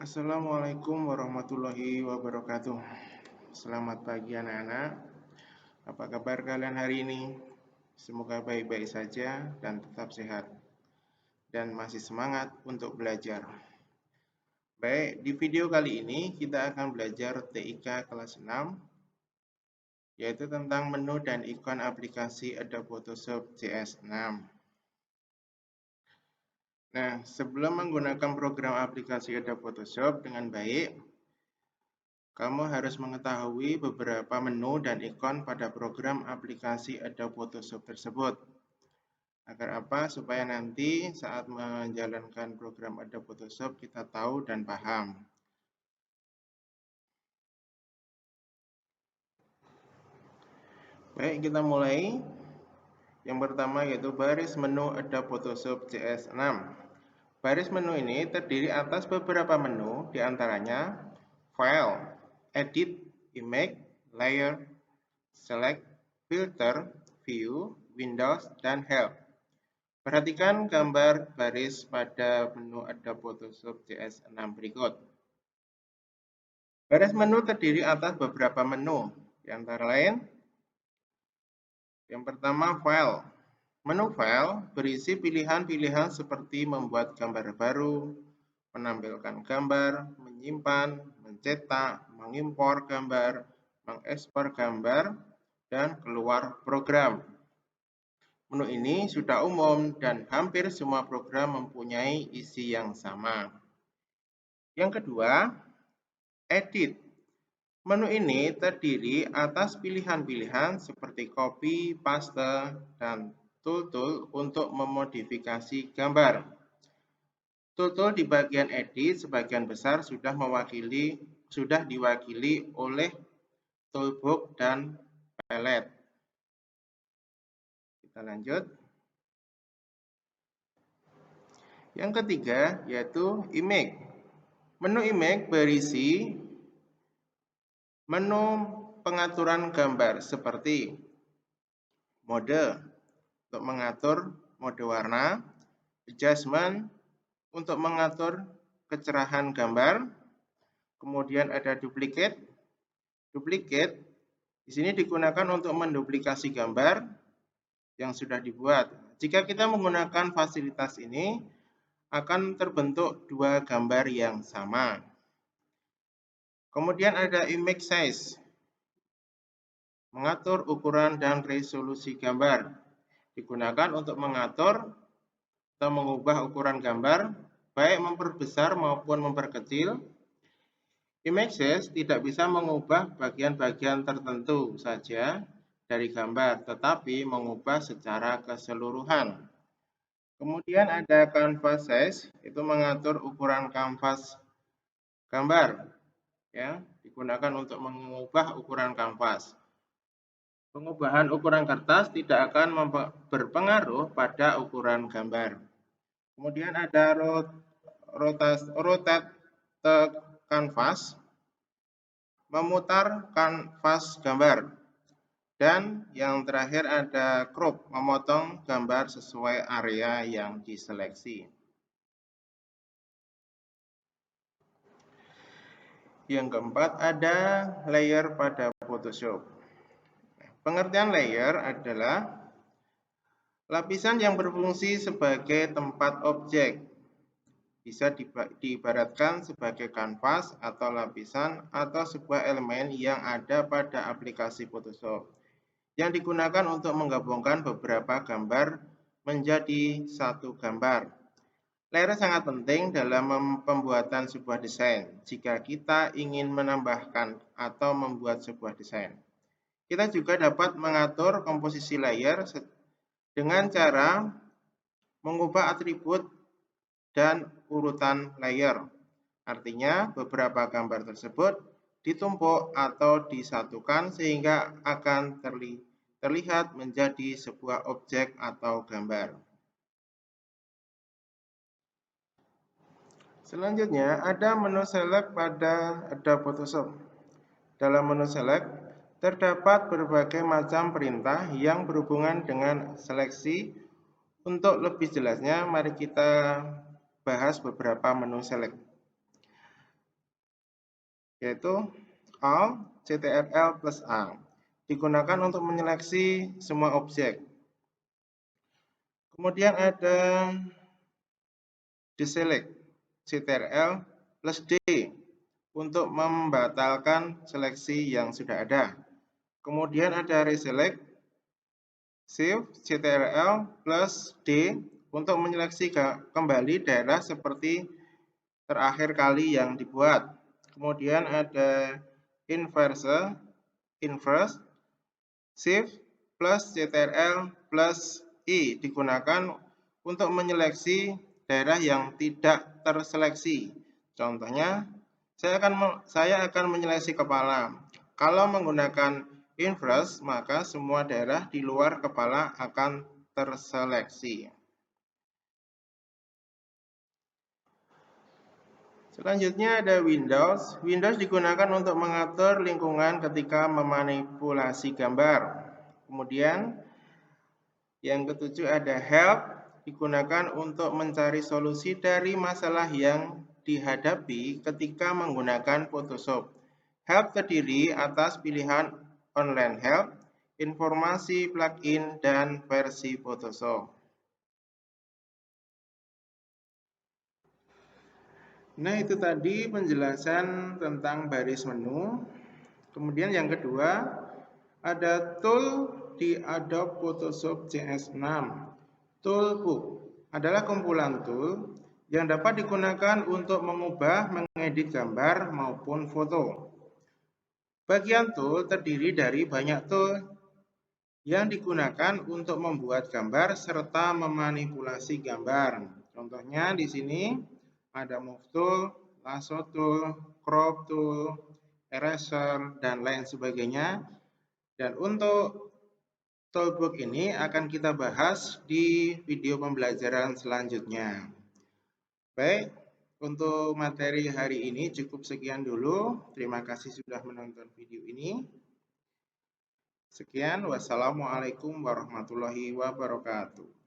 Assalamualaikum warahmatullahi wabarakatuh. Selamat pagi anak-anak. Apa kabar kalian hari ini? Semoga baik-baik saja dan tetap sehat. Dan masih semangat untuk belajar. Baik, di video kali ini kita akan belajar TIK kelas 6, yaitu tentang menu dan ikon aplikasi Adobe Photoshop CS6. Nah, sebelum menggunakan program aplikasi Adobe Photoshop dengan baik, kamu harus mengetahui beberapa menu dan ikon pada program aplikasi Adobe Photoshop tersebut. Agar apa? Supaya nanti saat menjalankan program Adobe Photoshop kita tahu dan paham. Baik, kita mulai. Yang pertama yaitu baris menu Adobe Photoshop CS6. Baris menu ini terdiri atas beberapa menu, diantaranya File, Edit, Image, Layer, Select, Filter, View, Windows, dan Help. Perhatikan gambar baris pada menu Adobe Photoshop CS6 berikut. Baris menu terdiri atas beberapa menu, di antara lain yang pertama File. Menu File berisi pilihan-pilihan seperti membuat gambar baru, menampilkan gambar, menyimpan, mencetak, mengimpor gambar, mengekspor gambar, dan keluar program. Menu ini sudah umum dan hampir semua program mempunyai isi yang sama. Yang kedua, Edit. Menu ini terdiri atas pilihan-pilihan seperti copy, paste, dan tool-tool untuk memodifikasi gambar. Tool-tool di bagian edit sebagian besar sudah diwakili oleh toolbox dan palette. Kita lanjut. Yang ketiga yaitu image. Menu image berisi menu pengaturan gambar seperti mode untuk mengatur mode warna, adjustment untuk mengatur kecerahan gambar, kemudian ada duplicate. Duplicate di sini digunakan untuk menduplikasi gambar yang sudah dibuat. Jika kita menggunakan fasilitas ini, akan terbentuk dua gambar yang sama. Kemudian ada image size, mengatur ukuran dan resolusi gambar. Digunakan untuk mengatur atau mengubah ukuran gambar, baik memperbesar maupun memperkecil. Image size tidak bisa mengubah bagian-bagian tertentu saja dari gambar, tetapi mengubah secara keseluruhan. Kemudian ada canvas size, itu mengatur ukuran kanvas gambar, ya, digunakan untuk mengubah ukuran kanvas. Pengubahan ukuran kertas tidak akan berpengaruh pada ukuran gambar. Kemudian ada rotate canvas, memutar kanvas gambar. Dan yang terakhir ada crop, memotong gambar sesuai area yang diseleksi. Yang keempat ada layer pada Photoshop. Pengertian layer adalah lapisan yang berfungsi sebagai tempat objek. Bisa diibaratkan sebagai kanvas atau lapisan atau sebuah elemen yang ada pada aplikasi Photoshop, yang digunakan untuk menggabungkan beberapa gambar menjadi satu gambar. Layer sangat penting dalam pembuatan sebuah desain. Jika kita ingin menambahkan atau membuat sebuah desain, kita juga dapat mengatur komposisi layer dengan cara mengubah atribut dan urutan layer. Artinya, beberapa gambar tersebut ditumpuk atau disatukan sehingga akan terlihat menjadi sebuah objek atau gambar. Selanjutnya, ada menu select pada Adobe Photoshop. Dalam menu select, terdapat berbagai macam perintah yang berhubungan dengan seleksi. Untuk lebih jelasnya, mari kita bahas beberapa menu select. yaitu all CTRL plus A. Digunakan untuk menyeleksi semua objek. Kemudian ada deselect CTRL plus D untuk membatalkan seleksi yang sudah ada. Kemudian ada reselect shift CTRL plus D untuk menyeleksi kembali daerah seperti terakhir kali yang dibuat. Kemudian ada inverse shift plus CTRL plus I digunakan untuk menyeleksi daerah yang tidak terseleksi. Contohnya, saya akan menyeleksi kepala. Kalau menggunakan inverse, maka semua daerah di luar kepala akan terseleksi. Selanjutnya ada Windows. Windows digunakan untuk mengatur lingkungan ketika memanipulasi gambar. Kemudian yang ketujuh ada Help, digunakan untuk mencari solusi dari masalah yang dihadapi ketika menggunakan Photoshop. Help terdiri atas pilihan online help, informasi plugin, dan versi Photoshop. Nah, itu tadi penjelasan tentang baris menu. Kemudian yang kedua, ada tool di Adobe Photoshop CS6. Toolbook adalah kumpulan tool yang dapat digunakan untuk mengubah, mengedit gambar maupun foto. Bagian tool terdiri dari banyak tool yang digunakan untuk membuat gambar serta memanipulasi gambar. Contohnya di sini ada Move Tool, Lasso Tool, Crop Tool, Eraser, dan lain sebagainya. Dan untuk toolbook ini akan kita bahas di video pembelajaran selanjutnya. Baik, untuk materi hari ini cukup sekian dulu. Terima kasih sudah menonton video ini. Sekian, wassalamualaikum warahmatullahi wabarakatuh.